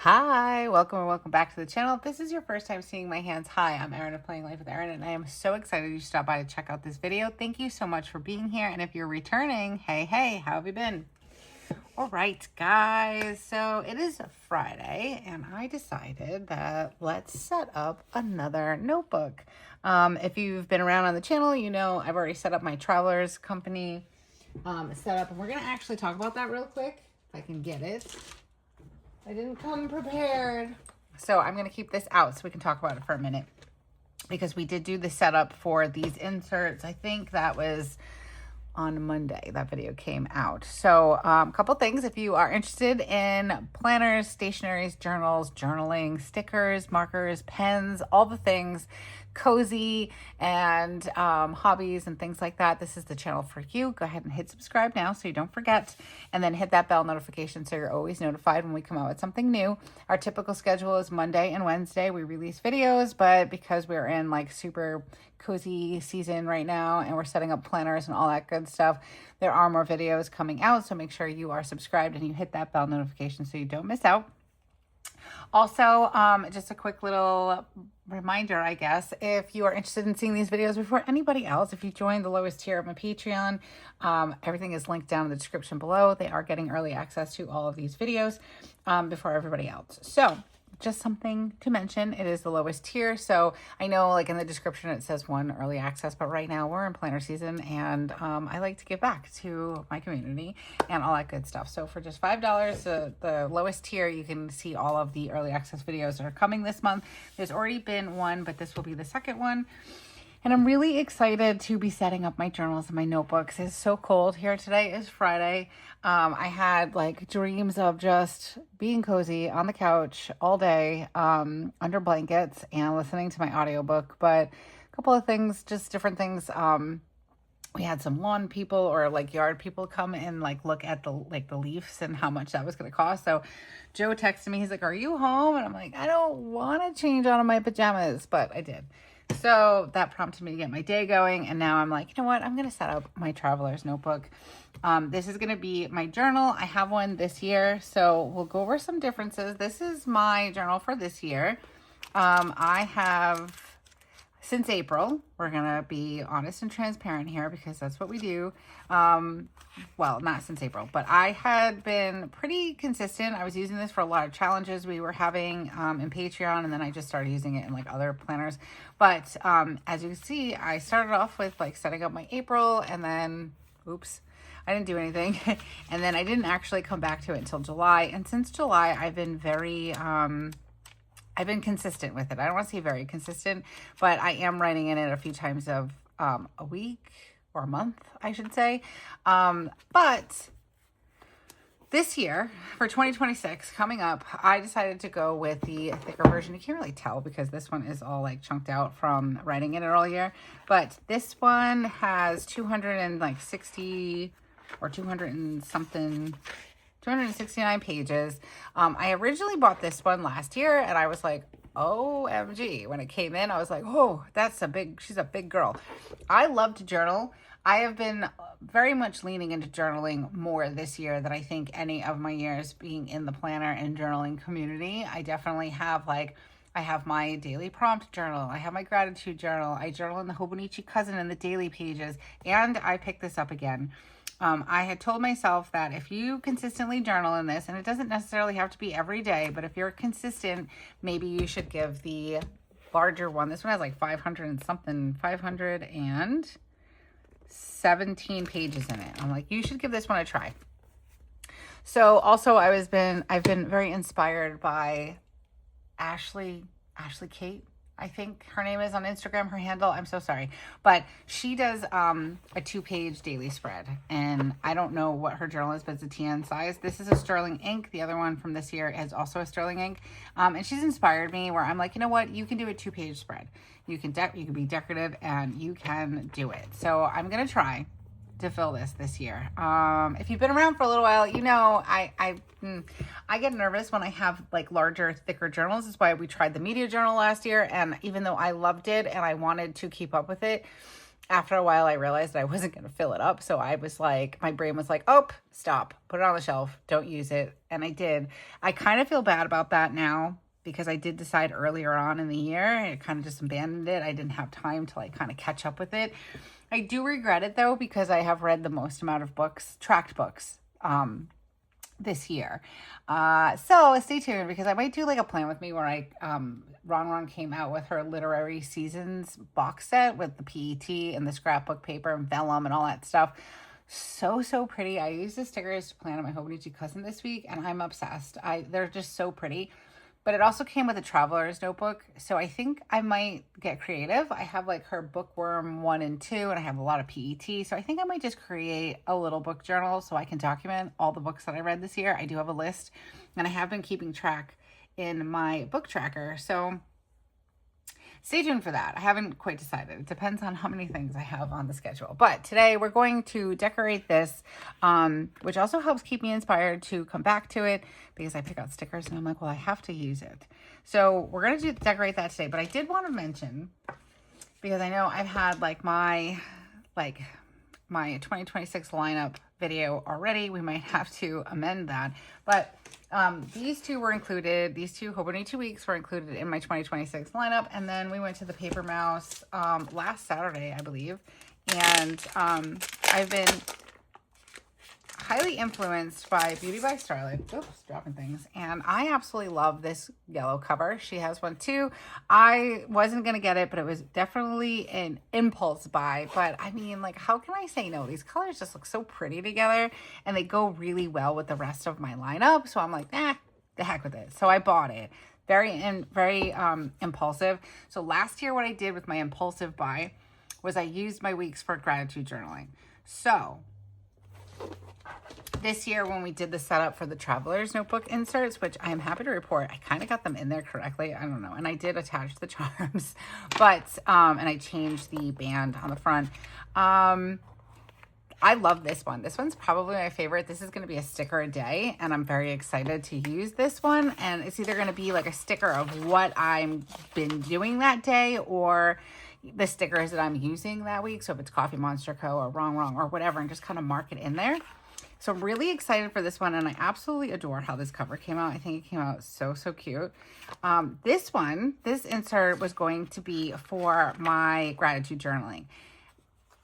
Hi, welcome or welcome back to the channel. If this is your first time seeing my hands, hi, I'm Erin of Planning Life with Erin, and I am so excited you stopped by to check out this video. Thank you so much for being here, and if you're returning, hey, how have you been? All right, guys, so it is Friday, and I decided that let's set up another notebook. If you've been around on the channel, you know I've already set up my traveler's company setup, and we're going to actually talk about that real quick, if I can get it. I didn't come prepared. So I'm going to keep this out so we can talk about it for a minute, because we did do the setup for these inserts. I think that was on Monday that video came out. So a couple things. If you are interested in planners, stationaries, journals, journaling, stickers, markers, pens, all the things, cozy and hobbies and things like that, this is the channel for you. Go ahead and hit subscribe now so you don't forget, and then hit that bell notification so you're always notified when we come out with something new. Our typical schedule is Monday and Wednesday we release videos, but because we're in like super cozy season right now and we're setting up planners and all that good stuff, there are more videos coming out, so make sure you are subscribed and you hit that bell notification so you don't miss out. Also, just a quick little reminder, I guess, if you are interested in seeing these videos before anybody else, if you join the lowest tier of my Patreon, everything is linked down in the description below. They are getting early access to all of these videos before everybody else. So just something to mention, it is the lowest tier. So I know like in the description it says 1 early access, but right now we're in planner season, and I like to give back to my community and all that good stuff. So for just $5, the lowest tier, you can see all of the early access videos that are coming this month. There's already been one, but this will be the second one. And I'm really excited to be setting up my journals and my notebooks. It's so cold here. Today is Friday. I had like dreams of just being cozy on the couch all day under blankets and listening to my audiobook. But a couple of things, just different things. We had some lawn people or like yard people come and like look at the leaves and how much that was going to cost. So Joe texted me. He's like, "Are you home?" And I'm like, "I don't want to change out of my pajamas," but I did. So that prompted me to get my day going. And now I'm like, you know what? I'm going to set up my traveler's notebook. This is going to be my journal. I have one this year, so we'll go over some differences. This is my journal for this year. I have, since April, we're going to be honest and transparent here because that's what we do. Well, not since April, but I had been pretty consistent. I was using this for a lot of challenges we were having in Patreon, and then I just started using it in like other planners. But as you can see, I started off with like setting up my April, and then, oops, I didn't do anything. And then I didn't actually come back to it until July. And since July, I've been very... I've been consistent with it. I don't want to say very consistent, but I am writing in it a few times of a week or a month, I should say. But this year, for 2026, coming up, I decided to go with the thicker version. You can't really tell because this one is all like chunked out from writing in it all year. But this one has 260 or 200 and something... 269 pages. I originally bought this one last year, and I was like, OMG. When it came in, I was like, oh, she's a big girl. I love to journal. I have been very much leaning into journaling more this year than I think any of my years being in the planner and journaling community. I definitely have I have my daily prompt journal. I have my gratitude journal. I journal in the Hobonichi Cousin in the daily pages, and I picked this up again. I had told myself that if you consistently journal in this, and it doesn't necessarily have to be every day, but if you're consistent, maybe you should give the larger one. This one has like 517 pages in it. I'm like, you should give this one a try. So also I've been very inspired by Ashley Kate, I think her name is on Instagram, her handle. I'm so sorry. But she does a 2-page daily spread. And I don't know what her journal is, but it's a TN size. This is a sterling ink. The other one from this year is also a sterling ink. And she's inspired me where I'm like, you know what? You can do a 2-page spread. You can be decorative and you can do it. So I'm going to try to fill this year. If you've been around for a little while, you know, I get nervous when I have like larger, thicker journals. That's why we tried the media journal last year. And even though I loved it and I wanted to keep up with it, after a while, I realized that I wasn't going to fill it up. So I was like, my brain was like, oh, stop, put it on the shelf, don't use it. And I did. I kind of feel bad about that now because I did decide earlier on in the year. I kind of just abandoned it. I didn't have time to like kind of catch up with it. I do regret it though, because I have read the most amount of books, tracked books, this year. So stay tuned, because I might do like a plan with me where RongRong came out with her literary seasons box set with the PET and the scrapbook paper and vellum and all that stuff. So pretty. I used the stickers to plan on my Hobonichi cousin this week, and I'm obsessed. They're just so pretty. But it also came with a traveler's notebook, so I think I might get creative. I have like her bookworm 1 and 2, and I have a lot of PET, so I think I might just create a little book journal so I can document all the books that I read this year. I do have a list, and I have been keeping track in my book tracker, so stay tuned for that. I haven't quite decided. It depends on how many things I have on the schedule. But today we're going to decorate this, which also helps keep me inspired to come back to it, because I pick out stickers and I'm like, well, I have to use it. So we're going to decorate that today. But I did want to mention, because I know I've had like my 2026 lineup video already. We might have to amend that. But these two were included. These two Hobonichi weeks were included in my 2026 lineup. And then we went to the Paper Mouse last Saturday, I believe. And I've been highly influenced by Beauty by Starlight. Oops, dropping things. And I absolutely love this yellow cover. She has one too. I wasn't going to get it, but it was definitely an impulse buy. But I mean, like, how can I say no? These colors just look so pretty together, and they go really well with the rest of my lineup. So I'm like, the heck with it. So I bought it. Very impulsive. So last year, what I did with my impulsive buy was I used my weeks for gratitude journaling. So this year, when we did the setup for the traveler's notebook inserts, which I am happy to report, I kind of got them in there correctly. I don't know. And I did attach the charms, but, and I changed the band on the front. I love this one. This one's probably my favorite. This is going to be a sticker a day, and I'm very excited to use this one. And it's either going to be like a sticker of what I've been doing that day, or the stickers that I'm using that week. So if it's Coffee Monster Co. or RongRong or whatever, and just kind of mark it in there. So I'm really excited for this one, and I absolutely adore how this cover came out. I think it came out so cute. This insert was going to be for my gratitude journaling.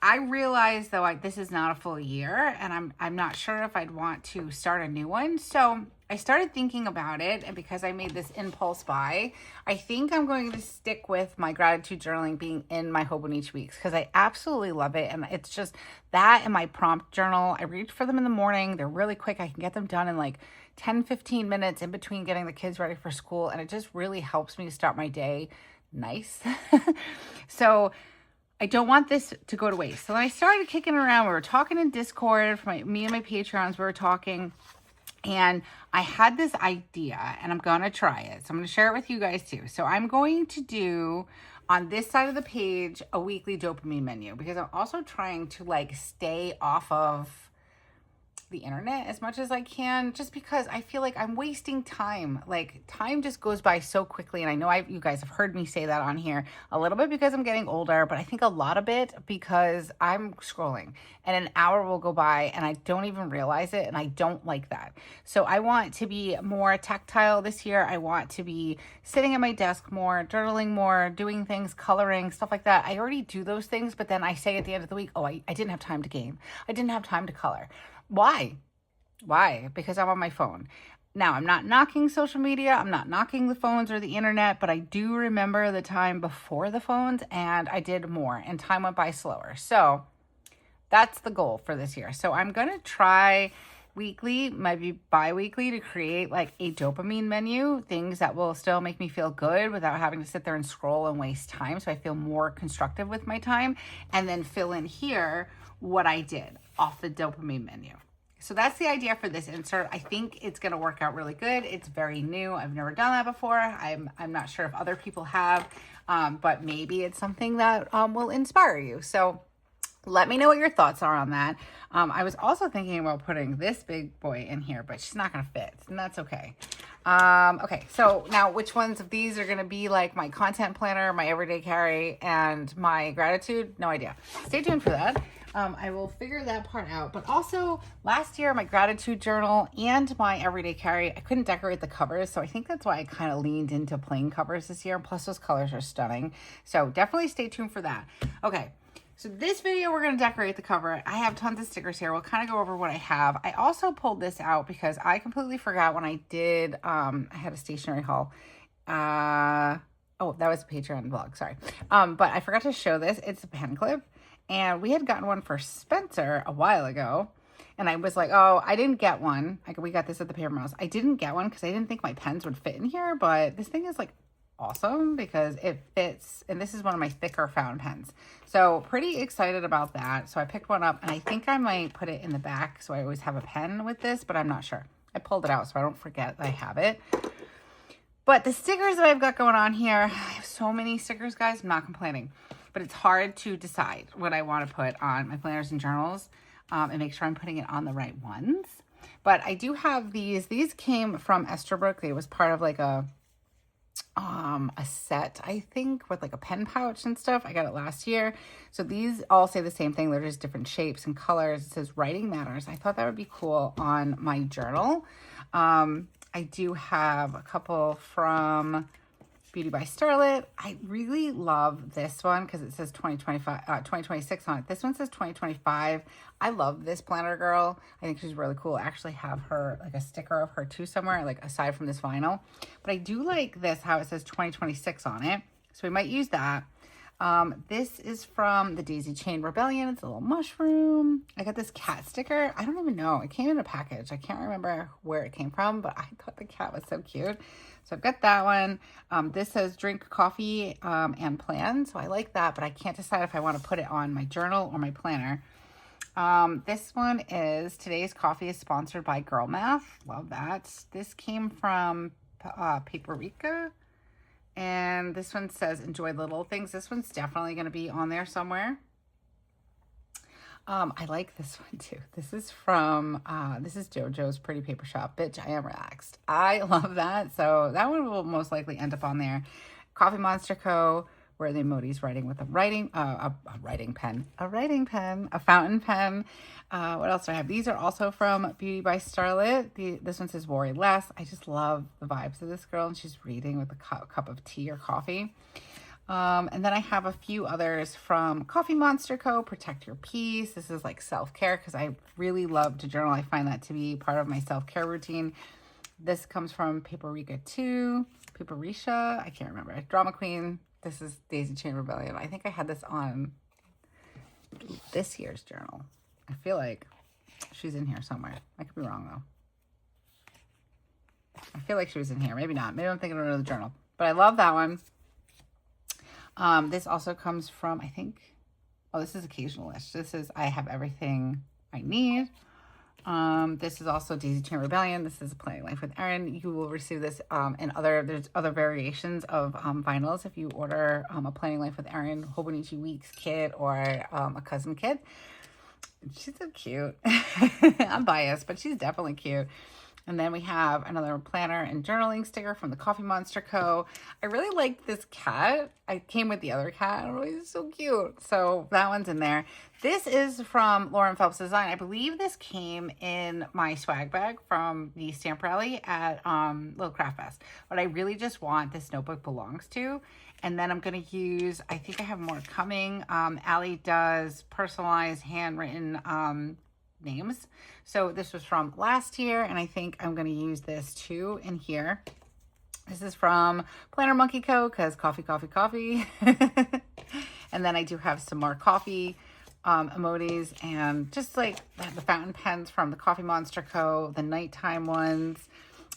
I realized though this is not a full year, and I'm not sure if I'd want to start a new one. So I started thinking about it, and because I made this impulse buy, I think I'm going to stick with my gratitude journaling being in my Hobonichi weeks, because I absolutely love it. And it's just that and my prompt journal. I reach for them in the morning. They're really quick. I can get them done in like 10-15 minutes in between getting the kids ready for school, and it just really helps me to start my day nice. So I don't want this to go to waste. So then I started kicking around. We were talking in Discord, me and my Patreons, we were talking, and I had this idea, and I'm going to try it. So I'm going to share it with you guys too. So I'm going to do on this side of the page a weekly dopamine menu, because I'm also trying to like stay off of the internet as much as I can, just because I feel like I'm wasting time. Like, time just goes by so quickly, and I know you guys have heard me say that on here a little bit because I'm getting older, but I think a lot of it because I'm scrolling, and an hour will go by and I don't even realize it, and I don't like that. So I want to be more tactile this year. I want to be sitting at my desk more, journaling more, doing things, coloring, stuff like that. I already do those things, but then I say at the end of the week, oh, I didn't have time to game. I didn't have time to color. Why? Because I'm on my phone. Now, I'm not knocking social media. I'm not knocking the phones or the internet, but I do remember the time before the phones, and I did more, and time went by slower. So that's the goal for this year. So I'm going to try weekly, maybe bi-weekly, to create like a dopamine menu, things that will still make me feel good without having to sit there and scroll and waste time. So I feel more constructive with my time, and then fill in here what I did off the dopamine menu. So that's the idea for this insert. I think it's going to work out really good. It's very new. I've never done that before. I'm not sure if other people have, but maybe it's something that will inspire you. So Let me know what your thoughts are on that. I was also thinking about putting this big boy in here, but she's not going to fit, and that's okay. Okay, so now which ones of these are going to be like my content planner, my everyday carry, and my gratitude? No idea. Stay tuned for that. I will figure that part out. But also, last year, my gratitude journal and my everyday carry, I couldn't decorate the covers, so I think that's why I kind of leaned into plain covers this year. Plus, those colors are stunning. So definitely stay tuned for that. Okay. So this video, we're going to decorate the cover. I have tons of stickers here. We'll kind of go over what I have. I also pulled this out because I completely forgot when I did, I had a stationery haul. Oh, that was a Patreon vlog, sorry. But I forgot to show this. It's a pen clip. And we had gotten one for Spencer a while ago. And I was like, oh, I didn't get one. Like, we got this at the Paper Mouse. I didn't get one because I didn't think my pens would fit in here. But this thing is like awesome because it fits, and this is one of my thicker fountain pens, so pretty excited about that. So I picked one up, and I think I might put it in the back so I always have a pen with this, but I'm not sure. I pulled it out so I don't forget that I have it. But the stickers that I've got going on here, I have so many stickers, guys. I'm not complaining, but it's hard to decide what I want to put on my planners and journals and make sure I'm putting it on the right ones. But I do have these came from Esterbrook. They was part of like a set, I think, with like a pen pouch and stuff. I got it last year. So these all say the same thing. They're just different shapes and colors. It says writing matters. I thought that would be cool on my journal. I do have a couple from Beauty by Starlet. I really love this one because it says 2026 on it. This one says 2025. I love this planner girl. I think she's really cool. I actually have her, like a sticker of her too somewhere, like aside from this vinyl. But I do like this, how it says 2026 on it. So we might use that. This is from the Daisy Chain Rebellion. It's a little mushroom. I got this cat sticker. I don't even know. It came in a package. I can't remember where it came from, but I thought the cat was so cute. So I've got that one. This says drink coffee and plan. So I like that, but I can't decide if I want to put it on my journal or my planner. This one is today's coffee is sponsored by Girl Math. Love that. This came from Paprika. And this one says enjoy little things. This one's definitely going to be on there somewhere. I like this one too. This is from, this is JoJo's Pretty Paper Shop. Bitch, I am relaxed. I love that. So that one will most likely end up on there. Coffee Monster Co., where the emoji's writing with a writing pen, a fountain pen. What else do I have? These are also from Beauty by Starlet. This one says worry less. I just love the vibes of this girl, and she's reading with a cup of tea or coffee. And then I have a few others from Coffee Monster Co. Protect Your Peace. This is like self-care because I really love to journal. I find that to be part of my self-care routine. This comes from Paprika 2, Paprika, I can't remember. Drama Queen. This is Daisy Chain Rebellion. I think I had this on this year's journal. I feel like she's in here somewhere. I could be wrong, though. I feel like she was in here. Maybe not. Maybe I'm thinking of another journal. But I love that one. This also comes from, I think, oh, this is Occasionalist. This is I Have Everything I Need. This is also Daisy Chain Rebellion. This is Planning Life with Erin. You will receive this and there's other variations of vinyls if you order a Planning Life with Erin Hobonichi Weeks kit or a cousin kit. She's so cute. I'm biased, but she's definitely cute. And then we have another planner and journaling sticker from the Coffee Monster Co. I really like this cat. I came with the other cat. Oh, he's so cute. So that one's in there. This is from Lauren Phelps Design. I believe this came in my swag bag from the stamp rally at Little Craft Fest. But I really just want this notebook belongs to. And then I'm going to use, I think I have more coming. Allie does personalized handwritten names. So this was from last year, and I think I'm going to use this too in here. This is from Planner Monkey Co. because coffee, coffee, coffee. And then I do have some more coffee emojis and just like the fountain pens from the Coffee Monster Co., the nighttime ones.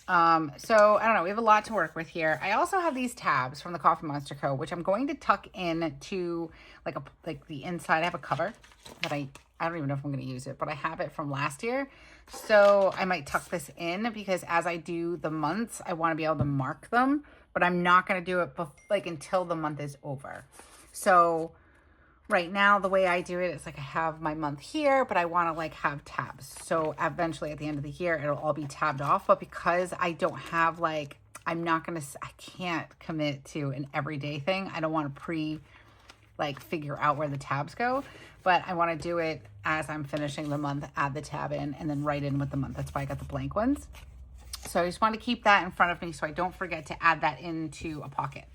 So I don't know, we have a lot to work with here. I also have these tabs from the Coffee Monster Co., which I'm going to tuck in to like the inside. I have a cover that I don't even know if I'm going to use it, but I have it from last year. So I might tuck this in because as I do the months, I want to be able to mark them, but I'm not going to do it until the month is over. So right now, the way I do it is like I have my month here, but I want to like have tabs. So eventually at the end of the year, it'll all be tabbed off. But because I don't have like, I can't commit to an everyday thing. I don't want to figure out where the tabs go, but I want to do it as I'm finishing the month, add the tab in, and then write in with the month. That's why I got the blank ones. So I just want to keep that in front of me so I don't forget to add that into a pocket.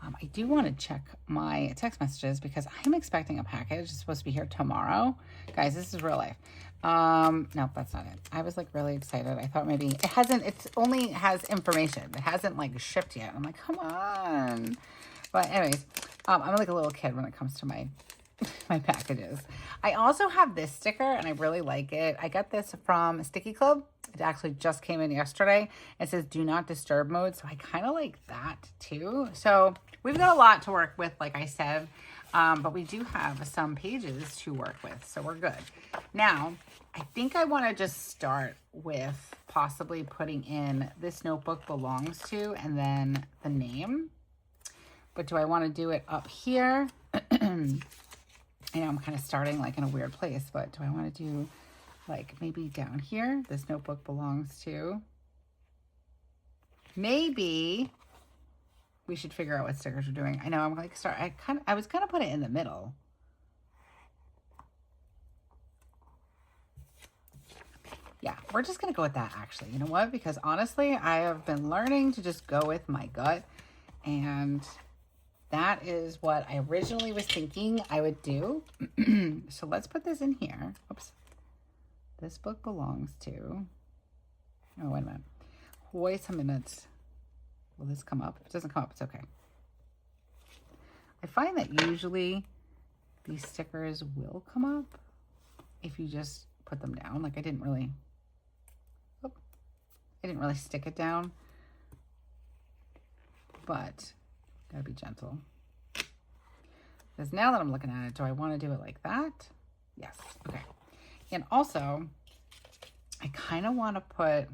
I do want to check my text messages because I'm expecting a package. It's supposed to be here tomorrow. Guys, this is real life. No, that's not it. I was like really excited. I thought maybe it only has information. It hasn't like shipped yet. I'm like, come on. But anyways, I'm like a little kid when it comes to my packages. I also have this sticker and I really like it. I got this from Sticky Club. It actually just came in yesterday. It says do not disturb mode. So I kind of like that too. So we've got a lot to work with, like I said, but we do have some pages to work with. So we're good. Now, I think I want to just start with possibly putting in this notebook belongs to and then the name. But do I want to do it up here? I know I'm kind of starting like in a weird place, but do I want to do like maybe down here? This notebook belongs to. Maybe we should figure out what stickers we're doing. I know I'm like I was gonna put it in the middle. Yeah, we're just gonna go with that actually. You know what? Because honestly, I have been learning to just go with my gut, and that is what I originally was thinking I would do. So let's put this in here. Oops. This book belongs to, oh, wait a minute. Wait a minute. Will this come up? If it doesn't come up, it's okay. I find that usually these stickers will come up if you just put them down. Like I didn't really stick it down, but gotta be gentle. Because now that I'm looking at it, do I want to do it like that? Yes. Okay. And also, I kind of want to put,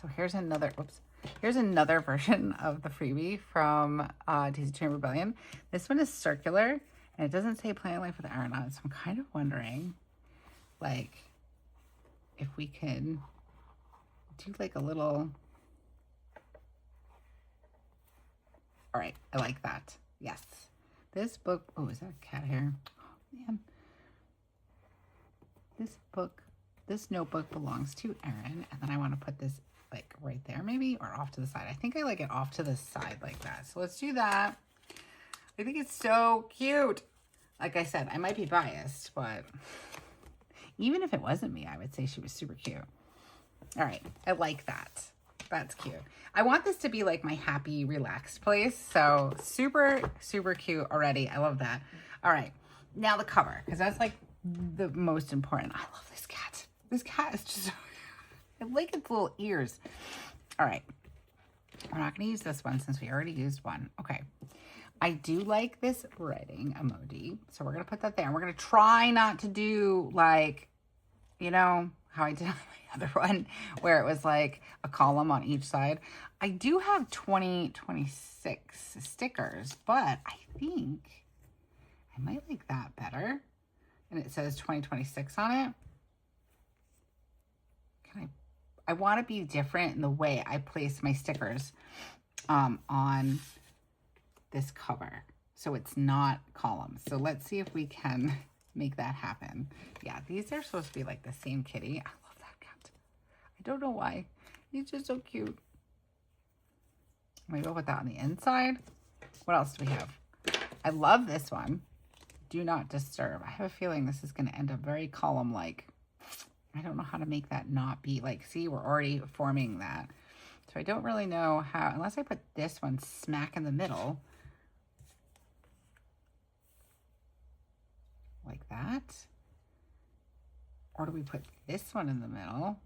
so here's another version of the freebie from TCMC Rebellion. This one is circular, and it doesn't say Planning Life with Erin on it, so I'm kind of wondering, like, if we can do like a little, all right, I like that. Yes. This book, oh, is that a cat hair? Oh, man. This notebook belongs to Erin, and then I want to put this like right there maybe, or off to the side. I think I like it off to the side like that. So let's do that. I think it's so cute. Like I said, I might be biased, but even if it wasn't me, I would say she was super cute. All right, I like that. That's cute. I want this to be like my happy, relaxed place. So super, super cute already. I love that. All right, now the cover, because that's like the most important. I love this cat. This cat is just, I like its little ears. All right, we're not going to use this one since we already used one. Okay, I do like this writing emoji, so we're going to put that there. And we're going to try not to do like, you know, how I did on my other one, where it was like a column on each side. I do have 26 stickers, but I think I might like that better. And it says 2026 on it. I want to be different in the way I place my stickers on this cover, so it's not columns. So let's see if we can make that happen. Yeah, these are supposed to be like the same kitty. I love that cat. I don't know why. He's just so cute. Maybe I'll put that on the inside. What else do we have? I love this one. Do not disturb. I have a feeling this is going to end up very column-like. I don't know how to make that not be like, see, we're already forming that. So I don't really know how, unless I put this one smack in the middle. Like that. Or do we put this one in the middle?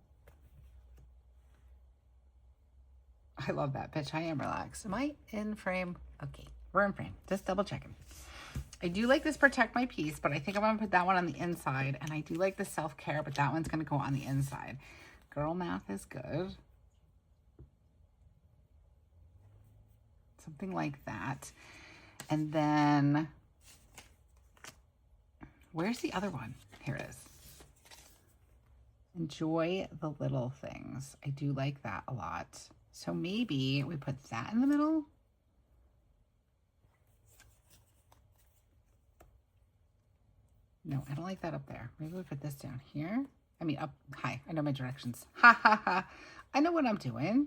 I love that bitch. I am relaxed. Am I in frame? Okay, we're in frame. Just double checking. I do like this protect my piece, but I think I'm going to put that one on the inside. And I do like the self-care, but that one's going to go on the inside. Girl math is good. Something like that. And then Where's the other one? Here it is. Enjoy the little things. I do like that a lot. So maybe we put that in the middle. No, I don't like that up there. Maybe we put this down here. I mean, up high. I know my directions. Ha ha ha. I know what I'm doing.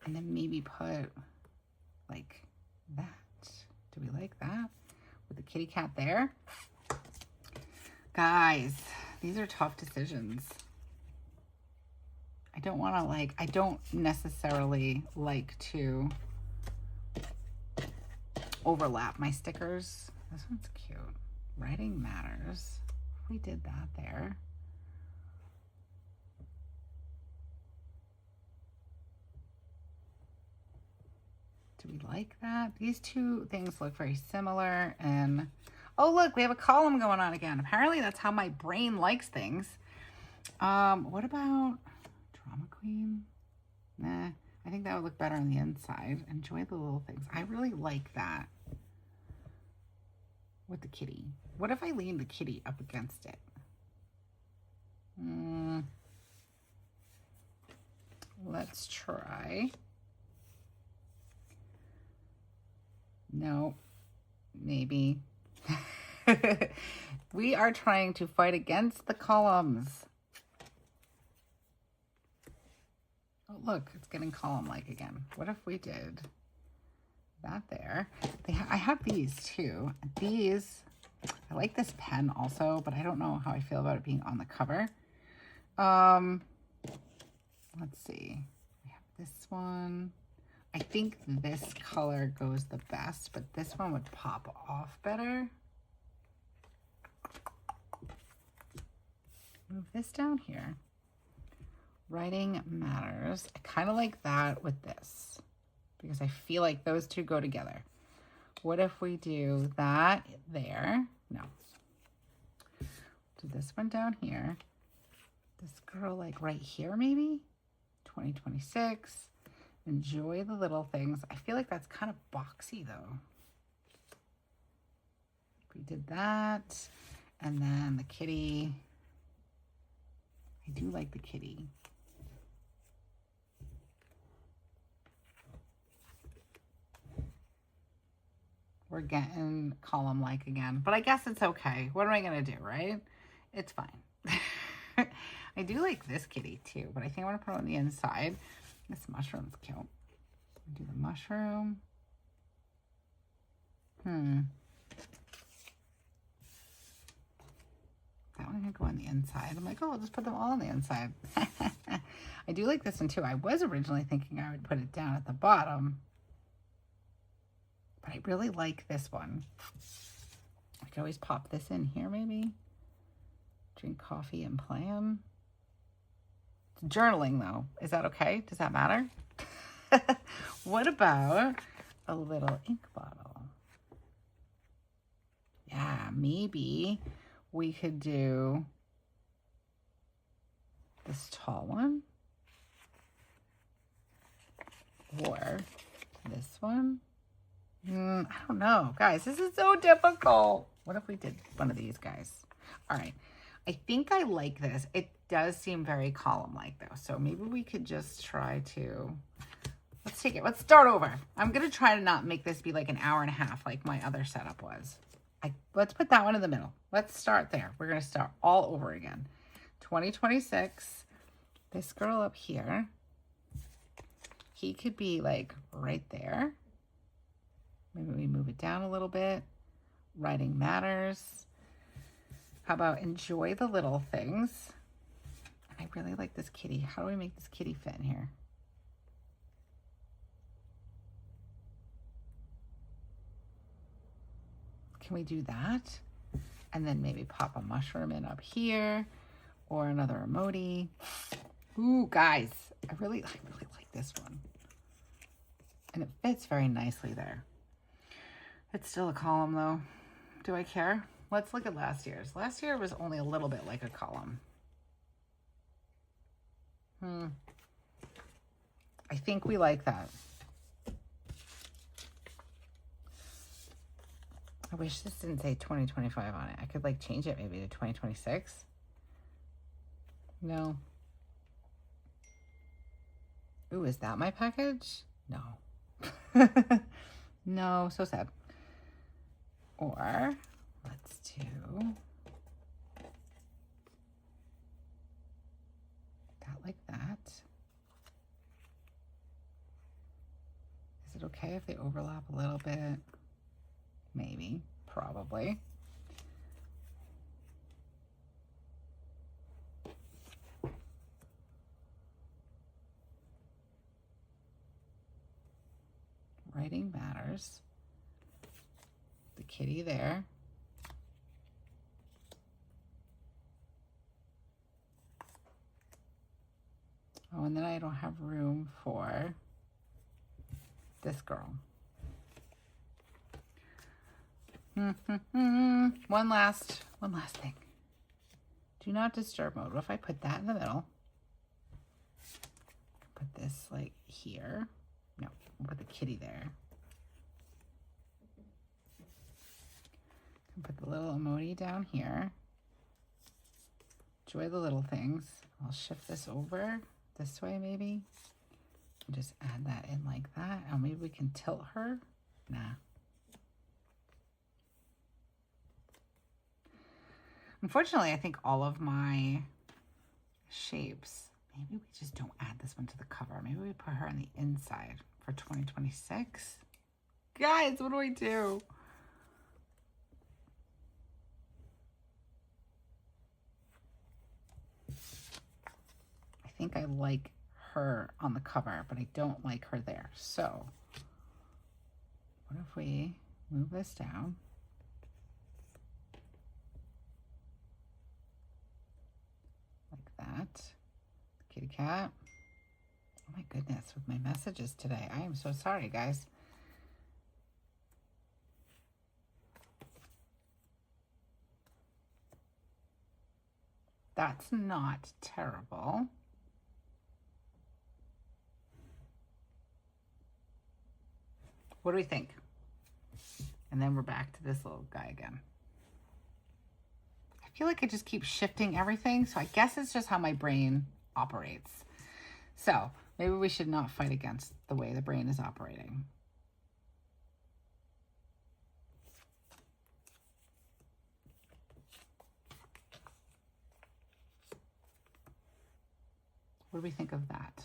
And then maybe put like that. Do we like that? With the kitty cat there? Guys, these are tough decisions. I don't want to like, I don't necessarily like to overlap my stickers. This one's cute. Writing matters. We did that there. Do we like that? These two things look very similar. And oh, look, we have a column going on again. Apparently that's how my brain likes things. What about Drama Queen? Nah, I think that would look better on the inside. Enjoy the little things. I really like that with the kitty. What if I lean the kitty up against it? Let's try. No, maybe. We are trying to fight against the columns. Oh, look, it's getting column-like again. What if we did that there? I have these too. These, I like this pen also, but I don't know how I feel about it being on the cover. Let's see. We have this one. I think this color goes the best, but this one would pop off better. Move this down here. Writing matters. I kind of like that with this because I feel like those two go together. What if we do that there? No. Do this one down here. This girl like right here maybe? 2026. Enjoy the little things. I feel like that's kind of boxy though. We did that. And then the kitty. I do like the kitty. We're getting column-like again, but I guess it's okay. What am I gonna do, right? It's fine. I do like this kitty too, but I think I want to put it on the inside. This mushroom's cute. Do the mushroom. That one can go on the inside. I'm like, oh, I'll just put them all on the inside. I do like this one too. I was originally thinking I would put it down at the bottom, but I really like this one. I could always pop this in here maybe. Drink coffee and plan. It's journaling though. Is that okay? Does that matter? What about a little ink bottle? Yeah, maybe we could do this tall one or this one. I don't know, guys, this is so difficult. What if we did one of these guys? All right, I think I like this. It does seem very column-like though, so maybe we could just try to, let's take it, let's start over. I'm gonna try to not make this be like an hour and a half like my other setup was. Let's put that one in the middle. Let's start there. We're gonna start all over again. 2026, this girl up here, he could be like right there. Maybe we move it down a little bit. Writing matters. How about enjoy the little things? I really like this kitty. How do we make this kitty fit in here? Can we do that? And then maybe pop a mushroom in up here or another emoji. Ooh, guys, I really like this one. And it fits very nicely there. It's still a column though. Do I care? Let's look at last year's. Last year was only a little bit like a column. I think we like that. I wish this didn't say 2025 on it. I could like change it maybe to 2026. No. Ooh, is that my package? No. No, so sad. Or let's do that like that. Is it okay if they overlap a little bit? Maybe, probably. Writing matters. The kitty there. Oh, and then I don't have room for this girl. One last thing. Do not disturb mode. What if I put that in the middle? Put this like here. No, we'll put the kitty there. Put the little emoji down here. Enjoy the little things. I'll shift this over this way maybe. And just add that in like that. Oh, maybe we can tilt her. Nah. Unfortunately, I think all of my shapes, maybe we just don't add this one to the cover. Maybe we put her on the inside for 2026. Guys, what do I do? I think I like her on the cover, but I don't like her there. So what if we move this down? Like that. Kitty cat. Oh my goodness, with my messages today. I am so sorry, guys. That's not terrible. What do we think? And then we're back to this little guy again. I feel like I just keep shifting everything, so I guess it's just how my brain operates. So maybe we should not fight against the way the brain is operating. What do we think of that?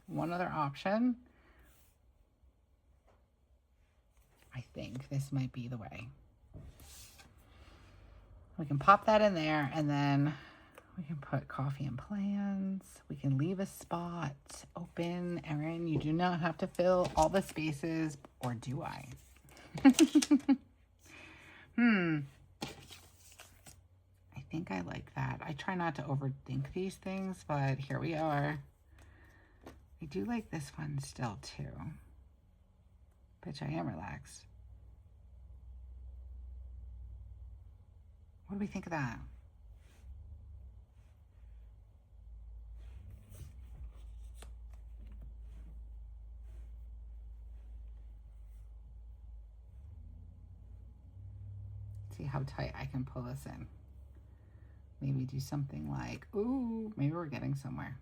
One other option. I think this might be the way. We can pop that in there, and then we can put coffee and plans. We can leave a spot open. Erin, you do not have to fill all the spaces, or do I? I think I like that. I try not to overthink these things, but here we are. I do like this one still too. Bitch, I am relaxed. What do we think of that? See how tight I can pull this in. Maybe do something like, ooh, maybe we're getting somewhere.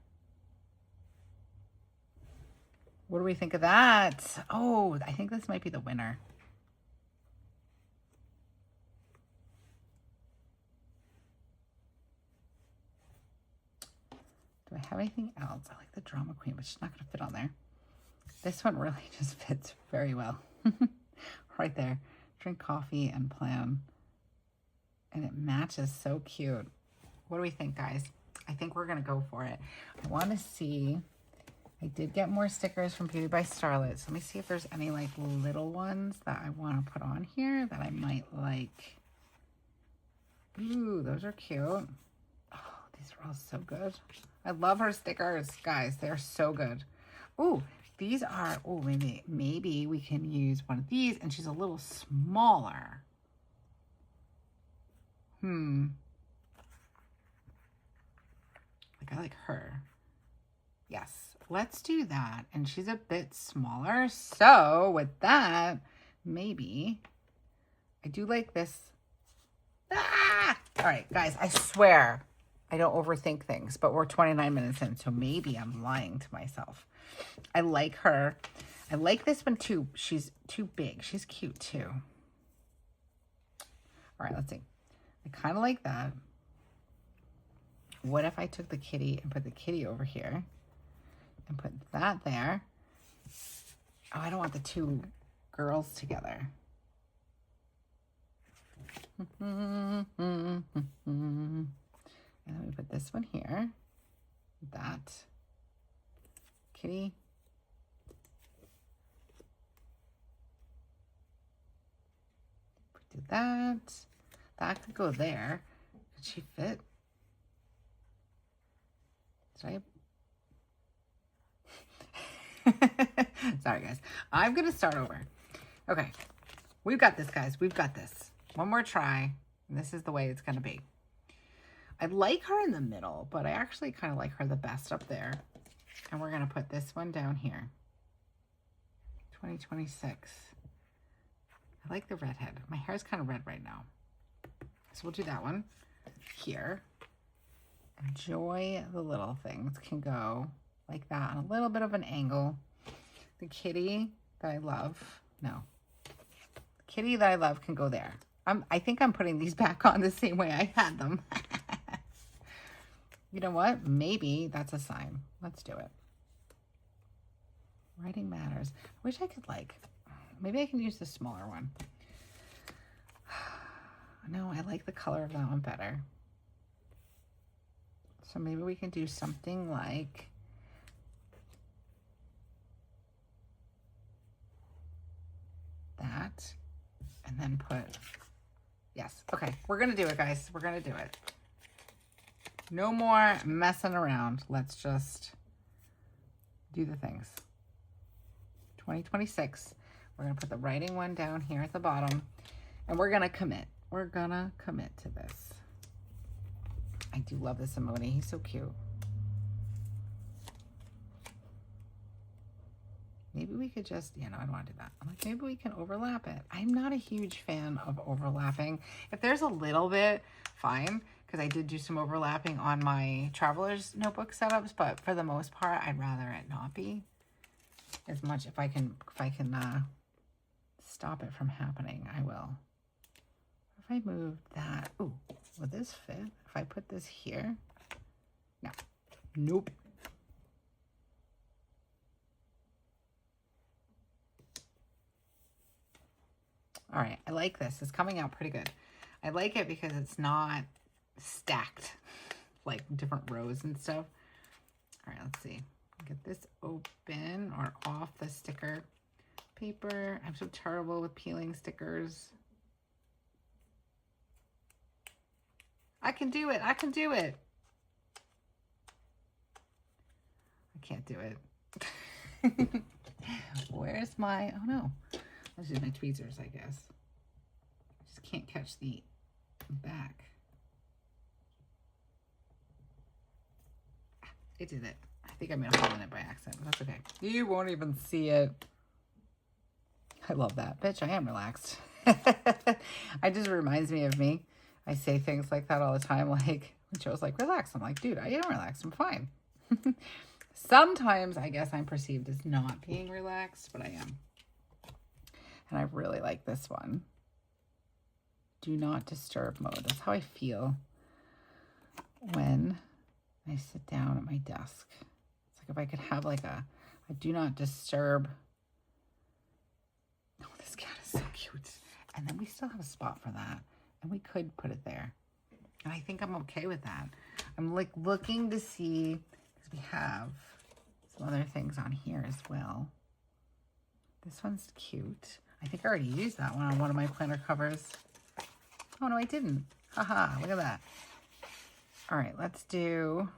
What do we think of that? Oh, I think this might be the winner. Do I have anything else? I like the drama queen, but she's not going to fit on there. This one really just fits very well. Right there. Drink coffee and plan. And it matches so cute. What do we think, guys? I think we're going to go for it. I want to see... I did get more stickers from Beauty by Starlet. So let me see if there's any like little ones that I want to put on here that I might like. Ooh, those are cute. Oh, these are all so good. I love her stickers, guys. They're so good. Ooh, these are, oh, maybe we can use one of these, and she's a little smaller. Like I like her. Yes, let's do that. And she's a bit smaller. So with that, maybe I do like this. Ah! All right, guys, I swear I don't overthink things, but we're 29 minutes in, so maybe I'm lying to myself. I like her. I like this one too. She's too big. She's cute too. All right, let's see. I kind of like that. What if I took the kitty and put the kitty over here and put that there? Oh, I don't want the two girls together. And then we put this one here. That. Kitty. Do that. That could go there. Could she fit? Did I? Sorry, guys. I'm going to start over. Okay. We've got this, guys. We've got this. One more try. And this is the way it's going to be. I like her in the middle, but I actually kind of like her the best up there. And we're going to put this one down here. 2026. I like the redhead. My hair is kind of red right now. So we'll do that one here. Enjoy the little things can go like that on a little bit of an angle. The kitty that I love, no. The kitty that I love can go there. I think I'm putting these back on the same way I had them. You know what? Maybe that's a sign. Let's do it. Writing matters. I wish I could maybe I can use the smaller one. No, I like the color of that one better. So maybe we can do something like that and then put, yes. Okay, we're going to do it, guys. We're going to do it. No more messing around. Let's just do the things. 2026. We're going to put the writing one down here at the bottom and we're going to commit. We're going to commit to this. I do love this emoji. He's so cute. Maybe we could just, no, I don't want to do that. I'm like, maybe we can overlap it. I'm not a huge fan of overlapping. If there's a little bit, fine, because I did do some overlapping on my traveler's notebook setups, but for the most part, I'd rather it not be as much. If I can stop it from happening, I will. If I move that, ooh, will this fit? If I put this here? No. Nope. All right, I like this. It's coming out pretty good. I like it because it's not stacked like different rows and stuff. All right, let's see. Get this open or off the sticker paper. I'm so terrible with peeling stickers. I can do it. I can do it. I can't do it. Where's my, oh no. Let's use my tweezers, I guess. I just can't catch the back. It did it. I think I made a hole in it by accident, but that's okay. You won't even see it. I love that. Bitch, I am relaxed. It just reminds me of me. I say things like that all the time, like when Joe's like, relax. I'm like, dude, I am relaxed. I'm fine. Sometimes I guess I'm perceived as not being relaxed, but I am. And I really like this one. Do not disturb mode. That's how I feel when I sit down at my desk. It's like if I could have like a do not disturb. Oh, this cat is so cute. And then we still have a spot for that. And we could put it there. And I think I'm okay with that. I'm like looking to see, because we have some other things on here as well. This one's cute. I think I already used that one on one of my planner covers. Oh, no, I didn't. Haha, look at that. All right, let's do,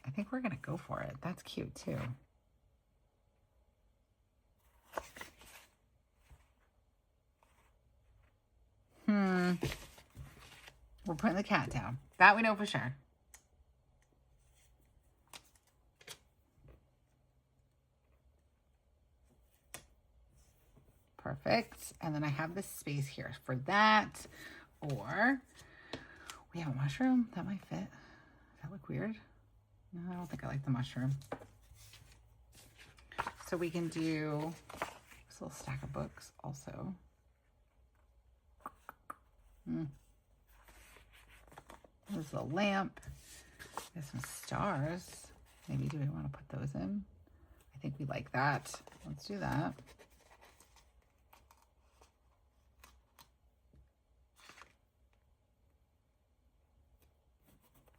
I think we're going to go for it. That's cute, too. We're putting the cat down. That we know for sure. Perfect. And then I have this space here for that. Or we have a mushroom. That might fit. Does that look weird? No, I don't think I like the mushroom. So we can do this little stack of books also. There's a lamp. There's some stars. Maybe do we want to put those in? I think we like that. Let's do that.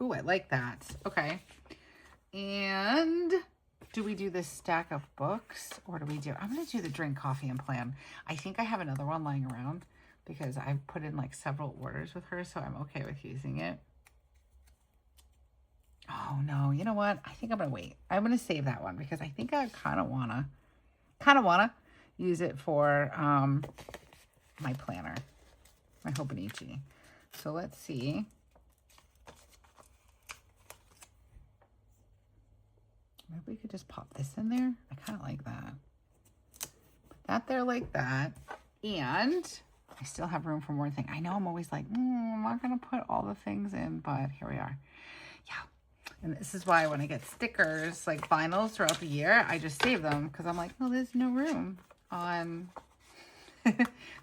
Ooh, I like that. Okay. And do we do this stack of books or do we do, I'm going to do the drink, coffee, and plan. I think I have another one lying around because I've put in like several orders with her, so I'm okay with using it. Oh no, you know what? I think I'm going to wait. I'm going to save that one because I think I kind of want to use it for my planner, my Hobonichi. So let's see. Maybe we could just pop this in there. I kind of like that. Put that there like that. And I still have room for more things. I know I'm always like, I'm not going to put all the things in, but here we are. Yeah. And this is why when I get stickers, like vinyls throughout the year, I just save them because I'm like, oh, there's no room on,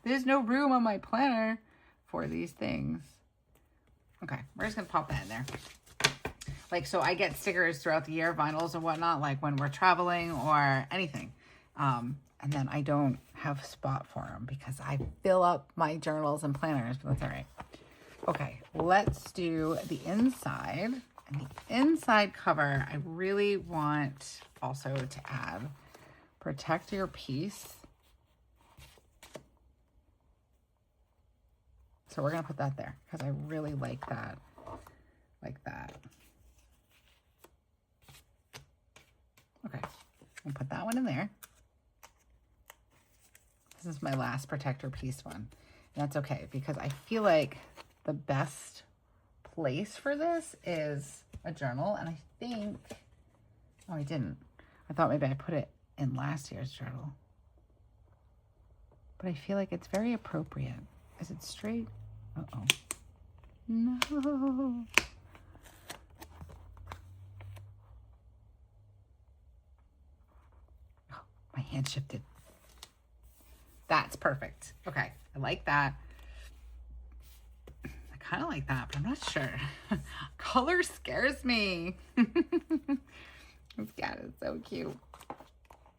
there's no room on my planner for these things. Okay, we're just going to pop that in there. Like, so I get stickers throughout the year, vinyls and whatnot, like when we're traveling or anything. And then I don't have spot for them because I fill up my journals and planners, but that's all right. Okay, let's do the inside. And the inside cover, I really want also to add protect your peace. So we're going to put that there because I really like that, like that. Okay, I'll put that one in there. This is my last protector piece one. And that's okay because I feel like the best place for this is a journal. And I think, oh, I didn't. I thought maybe I put it in last year's journal. But I feel like it's very appropriate. Is it straight? Uh-oh. No. My hand shifted. That's perfect. Okay, I like that. I kind of like that, but I'm not sure. Color scares me. This cat is so cute. All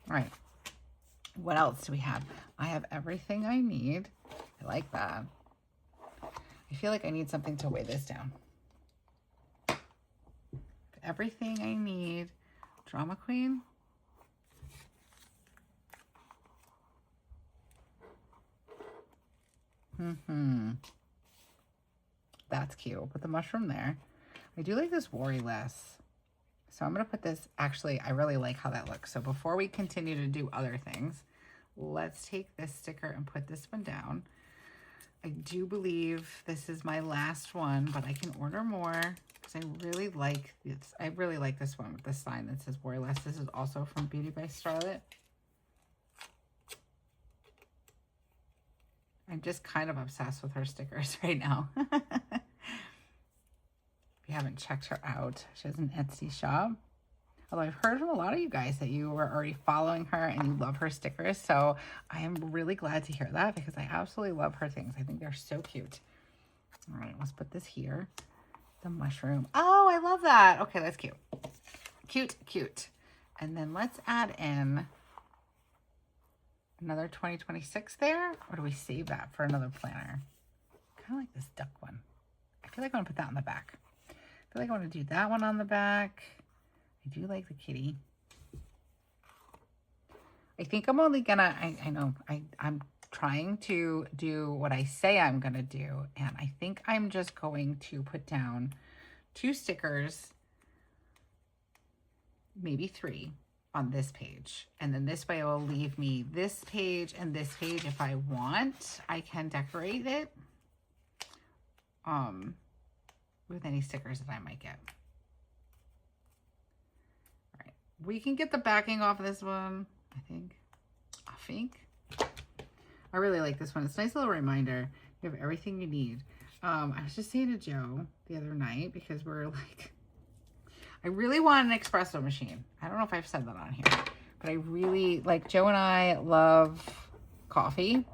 right. What else do we have? I have everything I need. I like that. I feel like I need something to weigh this down. Everything I need. Drama Queen. That's cute. Put the mushroom there. I do like this worry less. So I'm going to put this, actually, I really like how that looks. So before we continue to do other things, let's take this sticker and put this one down. I do believe this is my last one, but I can order more because I really like this. I really like this one with the sign that says worry less. This is also from Beauty by Starlet. I'm just kind of obsessed with her stickers right now. If you haven't checked her out, she has an Etsy shop. Although I've heard from a lot of you guys that you were already following her and you love her stickers. So I am really glad to hear that because I absolutely love her things. I think they're so cute. All right, let's put this here. The mushroom. Oh, I love that. Okay, that's cute. Cute, cute. And then let's add in another 2026 there, or do we save that for another planner? Kind of like this duck one. I feel like I want to put that on the back. I feel like I want to do that one on the back. I do like the kitty. I think I'm only gonna, I know, I'm trying to do what I say I'm gonna do, and I think I'm just going to put down 2 stickers, maybe 3, on this page, and then this way it will leave me this page and this page. If I want, I can decorate it with any stickers that I might get. All right, we can get the backing off this one. I think I really like this one. It's a nice little reminder. You have everything you need. I was just saying to Joe the other night, because we're like, I really want an espresso machine. I don't know if I've said that on here, but I really, like, Joe and I love coffee,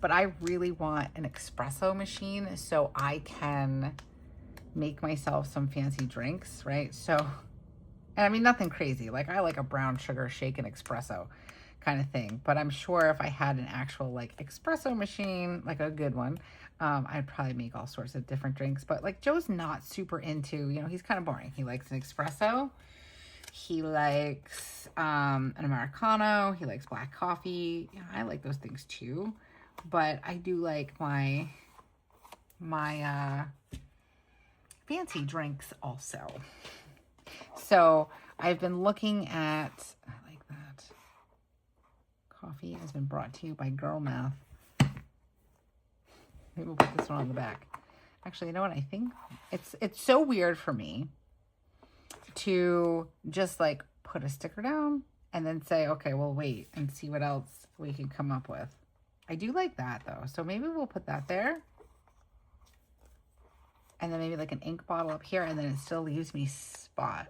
but I really want an espresso machine so I can make myself some fancy drinks, right? So, and I mean, nothing crazy. Like, I like a brown sugar shaken espresso kind of thing, but I'm sure if I had an actual like espresso machine, like a good one, I'd probably make all sorts of different drinks. But like, Joe's not super into, you know, he's kind of boring. He likes an espresso. He likes an Americano. He likes black coffee. You know, I like those things too. But I do like my fancy drinks also. So I've been looking at, I like that. Coffee has been brought to you by Girl Math. Maybe we'll put this one on the back. Actually, you know what? I think it's so weird for me to just like put a sticker down and then say, okay, we'll wait and see what else we can come up with. I do like that though. So maybe we'll put that there. And then maybe like an ink bottle up here, and then it still leaves me spot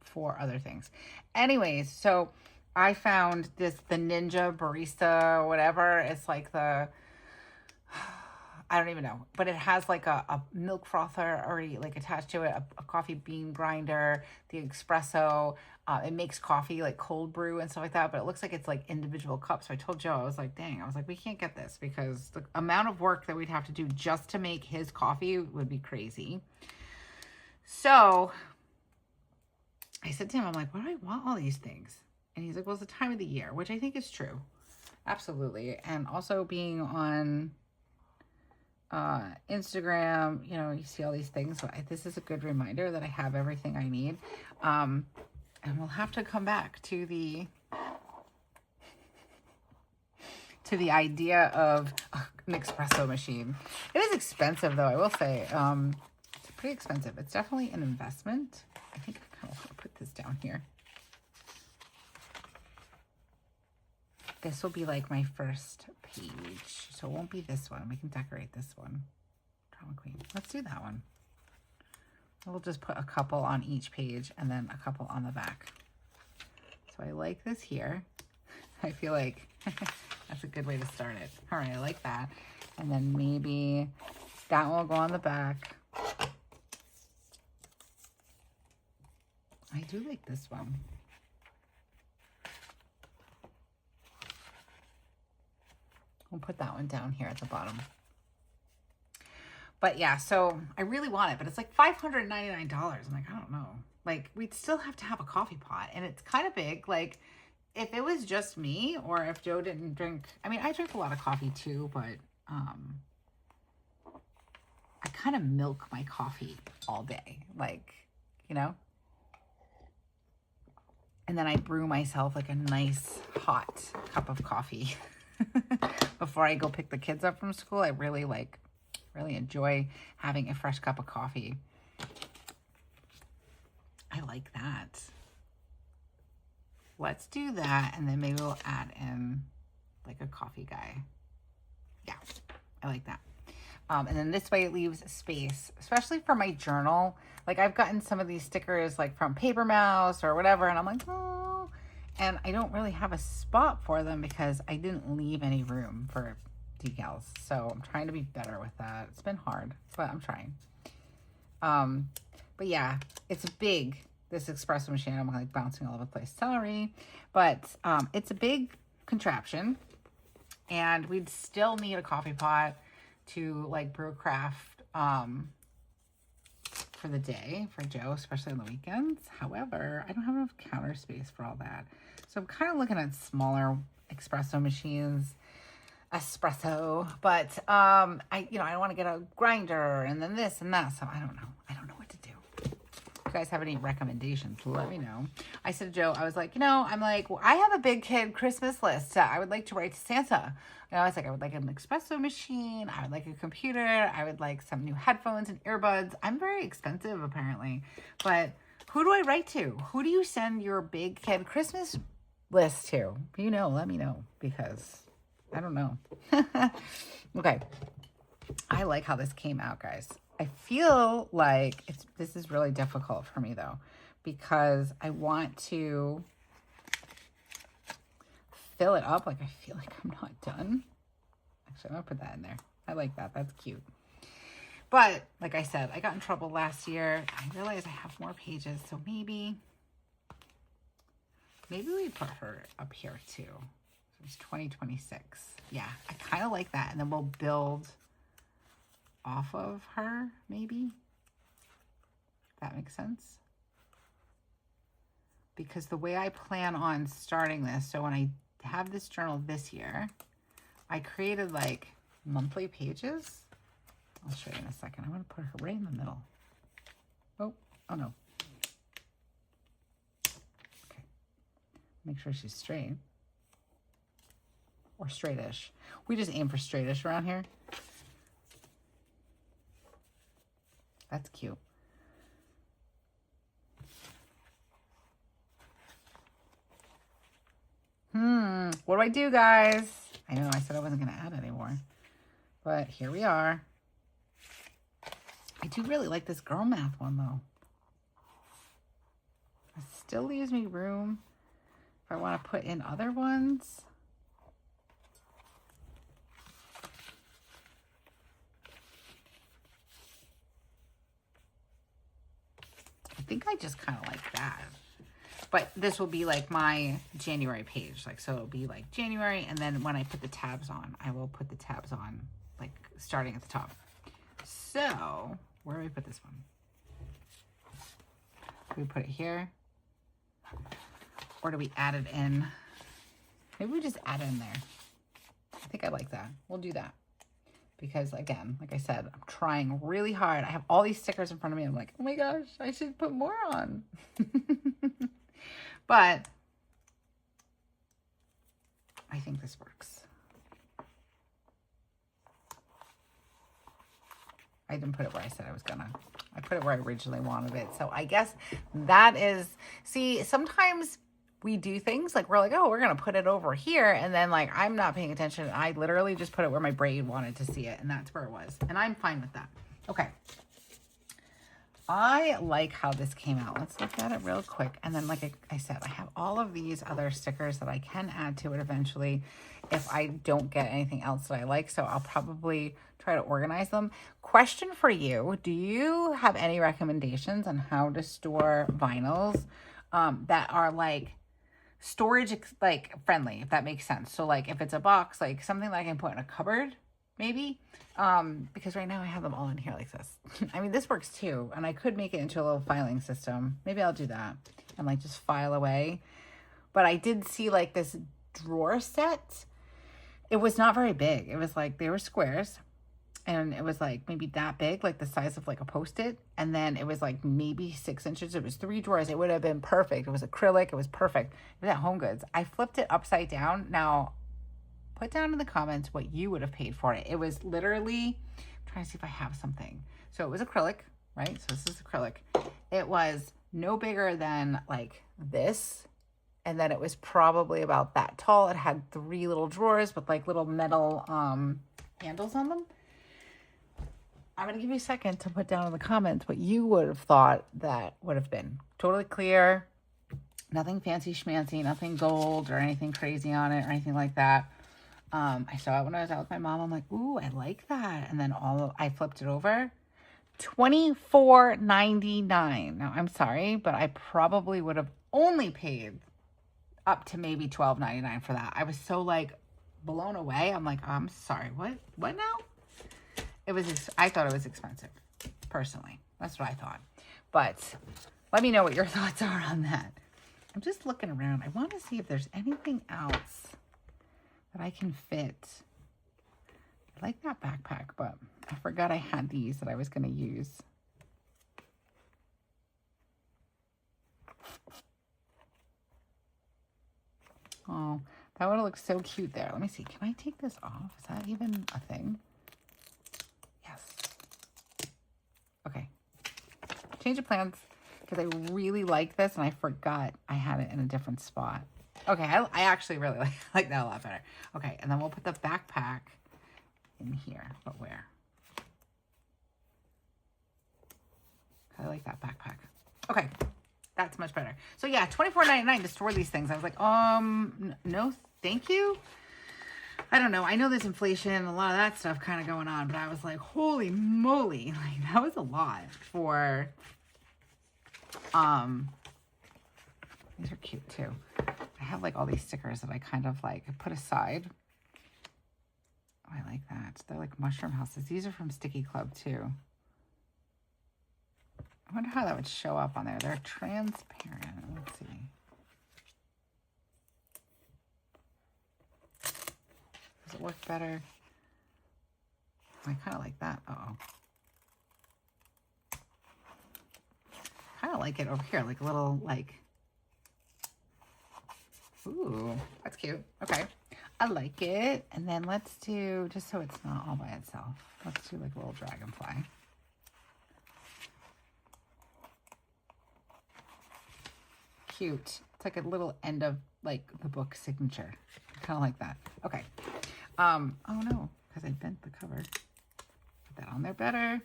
for other things. Anyways, so I found the Ninja Barista or whatever. It's like the, I don't even know, but it has like a milk frother already like attached to it, a coffee bean grinder, the espresso. It makes coffee like cold brew and stuff like that, but it looks like it's like individual cups. So I told Joe, I was like, dang, I was like, we can't get this because the amount of work that we'd have to do just to make his coffee would be crazy. So I said to him, I'm like, why do I want all these things? And he's like, well, it's the time of the year, which I think is true. Absolutely. And also being on Instagram, you know, you see all these things. So this is a good reminder that I have everything I need. And we'll have to come back to the idea of an espresso machine. It is expensive though, I will say. It's pretty expensive. It's definitely an investment. I think I kind of want to put this down here. This will be like my first page. So it won't be this one. We can decorate this one. Drama Queen. Let's do that one. We'll just put a couple on each page and then a couple on the back. So I like this here. I feel like that's a good way to start it. All right, I like that. And then maybe that one will go on the back. I do like this one. We'll put that one down here at the bottom. But yeah, so I really want it, but it's like $599. I'm like, I don't know. Like, we'd still have to have a coffee pot, and it's kind of big. Like, if it was just me, or if Joe didn't drink, I mean, I drink a lot of coffee too, but I kind of milk my coffee all day, like, you know? And then I brew myself like a nice hot cup of coffee before I go pick the kids up from school. I really enjoy having a fresh cup of coffee. I like that. Let's do that, and then maybe we'll add in like a coffee guy. Yeah, I like that. And then this way it leaves space, especially for my journal. Like, I've gotten some of these stickers like from Paper Mouse or whatever, and I'm like, oh, and I don't really have a spot for them because I didn't leave any room for decals. So I'm trying to be better with that. It's been hard, but I'm trying. But yeah, it's big, this espresso machine. I'm like bouncing all over the place. Sorry. But it's a big contraption, and we'd still need a coffee pot to like brew craft for the day for Joe, especially on the weekends. However, I don't have enough counter space for all that. So I'm kind of looking at smaller espresso machines. But I don't want to get a grinder and then this and that. So I don't know what to do. If you guys have any recommendations, let me know. I said to Joe, I was like, well, I have a big kid Christmas list. I would like to write to Santa. I was like, I would like an espresso machine. I would like a computer. I would like some new headphones and earbuds. I'm very expensive apparently, but who do I write to? Who do you send your big kid Christmas list to? Let me know, because I don't know. Okay. I like how this came out, guys. I feel like this is really difficult for me though, because I want to fill it up. Like I feel like I'm not done. Actually, I'm gonna put that in there. I like that. That's cute. But like I said, I got in trouble last year. I realized I have more pages, so maybe we put her up here too. So it's 2026. Yeah, I kind of like that. And then we'll build off of her, maybe. If that makes sense. Because the way I plan on starting this, so when I have this journal this year, I created like monthly pages. I'll show you in a second. I'm going to put her right in the middle. Oh no. Okay. Make sure she's straight. Or straightish. We just aim for straightish around here. That's cute. What do I do, guys? I know I said I wasn't going to add anymore. But here we are. I do really like this girl math one, though. It still leaves me room if I want to put in other ones. I think I just kind of like that. But this will be like my January page. Like, so it'll be like January. And then when I put the tabs on, I will put the tabs on like starting at the top. So where do we put this one? Do we put it here? Or do we add it in? Maybe we just add it in there. I think I like that. We'll do that. Because again, like I said, I'm trying really hard. I have all these stickers in front of me. I'm like, oh my gosh, I should put more on. But I think this works. I didn't put it where I said I was gonna. I put it where I originally wanted it. So I guess that is, see, sometimes we do things like we're like, oh, we're going to put it over here. And then like, I'm not paying attention. I literally just put it where my brain wanted to see it. And that's where it was. And I'm fine with that. Okay. I like how this came out. Let's look at it real quick. And then like I said, I have all of these other stickers that I can add to it eventually if I don't get anything else that I like. So I'll probably try to organize them. Question for you. Do you have any recommendations on how to store vinyls that are like storage like friendly, if that makes sense? So like if it's a box, like something that I can put in a cupboard, maybe, because right now I have them all in here like this. I mean, this works too, and I could make it into a little filing system. Maybe I'll do that and like just file away. But I did see like this drawer set. It was not very big. It was like, they were squares, and it was like maybe that big, like the size of like a Post-it. And then it was like maybe 6 inches. It was 3 drawers. It would have been perfect. It was acrylic. It was perfect. It was at Home Goods. I flipped it upside down. Now, put down in the comments what you would have paid for it. It was literally, I'm trying to see if I have something. So it was acrylic, right? So this is acrylic. It was no bigger than like this. And then it was probably about that tall. It had 3 little drawers with like little metal handles on them. I'm going to give you a second to put down in the comments what you would have thought that would have been. Totally clear. Nothing fancy schmancy, nothing gold or anything crazy on it or anything like that. I saw it when I was out with my mom. I'm like, ooh, I like that. And then I flipped it over. $24.99. Now, I'm sorry, but I probably would have only paid up to maybe $12.99 for that. I was so like blown away. I'm like, I'm sorry, what now? It was, I thought it was expensive, personally. That's what I thought. But let me know what your thoughts are on that. I'm just looking around. I want to see if there's anything else that I can fit. I like that backpack, but I forgot I had these that I was going to use. Oh, that would have looked so cute there. Let me see. Can I take this off? Is that even a thing? Yes. Okay. Change of plans because I really like this and I forgot I had it in a different spot. Okay, I actually really like that a lot better. Okay, and then we'll put the backpack in here. But where? I like that backpack. Okay, that's much better. So yeah, $24.99 to store these things. I was like, no, thank you. I don't know. I know there's inflation and a lot of that stuff kind of going on, but I was like, holy moly, like that was a lot for, these are cute too. I have like all these stickers that I kind of like put aside. Oh, I like that. They're like mushroom houses. These are from Sticky Club too. I wonder how that would show up on there. They're transparent. Let's see. Does it work better? I kind of like that. Uh-oh. Kind of like it over here, like a little, like, ooh, that's cute. Okay. I like it. And then let's do, just so it's not all by itself, let's do like a little dragonfly. Cute. It's like a little end of like the book signature. I kind of like that. Okay. Oh no, because I bent the cover. Put that on there better.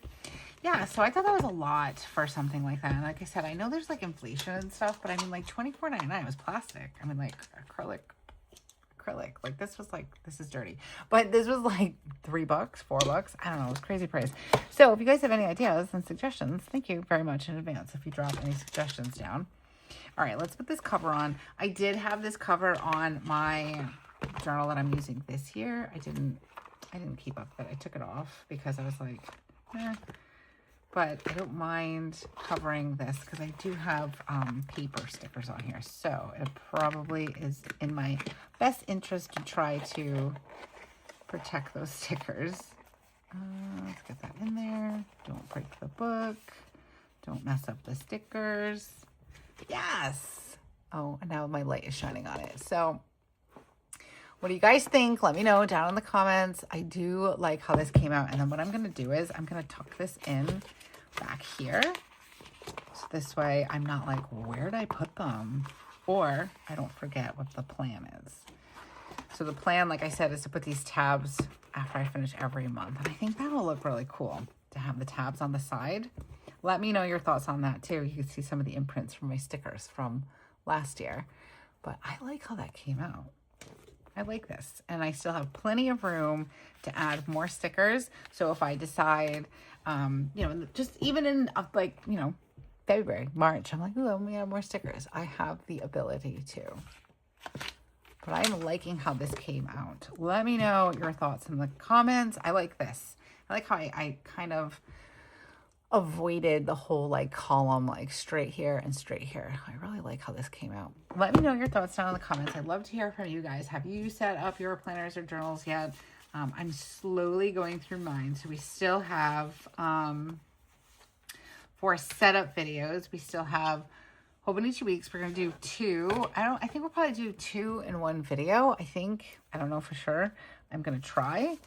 Yeah, so I thought that was a lot for something like that. And like I said, I know there's like inflation and stuff, but I mean like $24.99 was plastic. I mean like acrylic. Like this was like, this is dirty. But this was like $3, $4. I don't know. It was crazy price. So if you guys have any ideas and suggestions, thank you very much in advance if you drop any suggestions down. All right, let's put this cover on. I did have this cover on my journal that I'm using this year. I didn't keep up that I took it off because I was like, eh. But I don't mind covering this because I do have paper stickers on here. So it probably is in my best interest to try to protect those stickers. Let's get that in there. Don't break the book. Don't mess up the stickers. Yes. Oh, and now my light is shining on it. So what do you guys think? Let me know down in the comments. I do like how this came out. And then what I'm going to do is I'm going to tuck this in back here. So this way I'm not like, where did I put them? Or I don't forget what the plan is. So the plan, like I said, is to put these tabs after I finish every month. And I think that will look really cool to have the tabs on the side. Let me know your thoughts on that too. You can see some of the imprints from my stickers from last year. But I like how that came out. I like this. And I still have plenty of room to add more stickers. So if I decide, you know, just even in like, you know, February, March, I'm like, ooh, let me add more stickers. I have the ability to. But I'm liking how this came out. Let me know your thoughts in the comments. I like this. I like how I kind of avoided the whole like column, like straight here and straight here. I really like how this came out. Let me know your thoughts down in the comments. I'd love to hear from you guys. Have you set up your planners or journals yet? I'm slowly going through mine. So we still have, for setup videos, we still have Hobonichi weeks. We're going to do 2. I think we'll probably do 2 in one video. I don't know for sure. I'm going to try.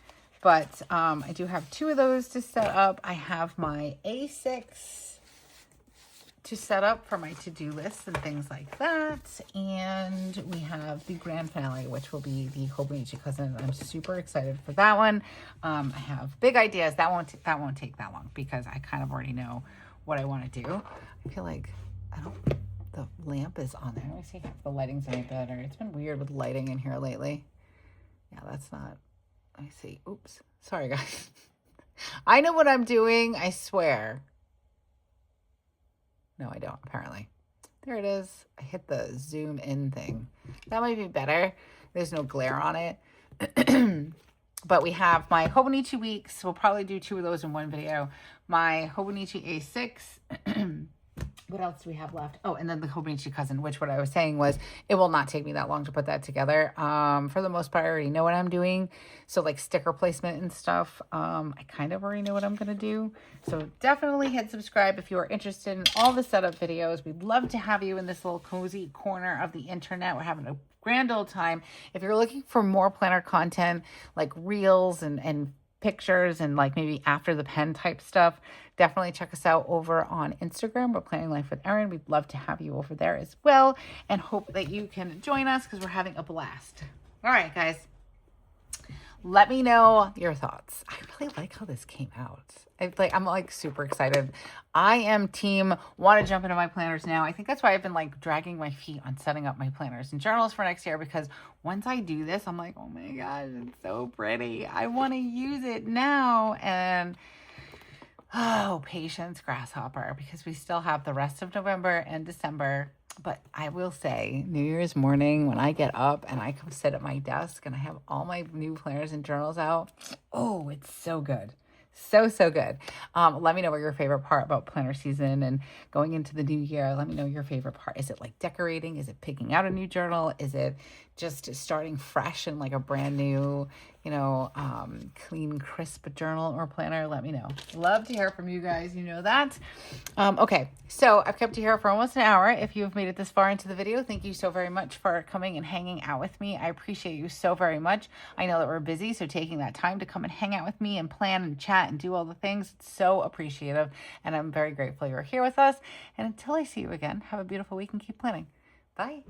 But I do have 2 of those to set up. I have my A6 to set up for my to-do lists and things like that. And we have the grand finale, which will be the Hobonichi cousin. I'm super excited for that one. I have big ideas. That won't take that long because I kind of already know what I want to do. I feel like the lamp is on there. Let me see if the lighting's any better. It's been weird with lighting in here lately. Yeah, that's not. Let me see. Oops. Sorry, guys. I know what I'm doing. I swear. No, I don't, apparently. There it is. I hit the zoom in thing. That might be better. There's no glare on it. But we have my Hobonichi weeks. We'll probably do 2 of those in one video. My Hobonichi A6. What else do we have left? Oh, and then the Hobonichi cousin, which what I was saying was it will not take me that long to put that together. For the most part, I already know what I'm doing. So like sticker placement and stuff, I kind of already know what I'm going to do. So definitely hit subscribe if you are interested in all the setup videos. We'd love to have you in this little cozy corner of the internet. We're having a grand old time. If you're looking for more planner content like reels and pictures and like maybe after the pen type stuff, definitely check us out over on Instagram. We're Planning Life with Erin. We'd love to have you over there as well, and hope that you can join us because we're having a blast. All right, guys. Let me know your thoughts. I really like how this came out. I'm like super excited. I am team want to jump into my planners now. I think that's why I've been like dragging my feet on setting up my planners and journals for next year, because once I do this, I'm like, oh my gosh, it's so pretty. I want to use it now. And oh, patience, grasshopper, because we still have the rest of November and December. But I will say, New Year's morning, when I get up and I come sit at my desk and I have all my new planners and journals out, oh, it's so good. So, so good. Let me know what your favorite part about planner season and going into the new year. Let me know your favorite part. Is it like decorating? Is it picking out a new journal? Is it just starting fresh and like a brand new, clean, crisp journal or planner? Let me know. Love to hear from you guys. You know that. Okay, so I've kept you here for almost an hour. If you've made it this far into the video, thank you so very much for coming and hanging out with me. I appreciate you so very much. I know that we're busy, so taking that time to come and hang out with me and plan and chat and do all the things, it's so appreciative, and I'm very grateful you're here with us. And until I see you again, have a beautiful week and keep planning. Bye.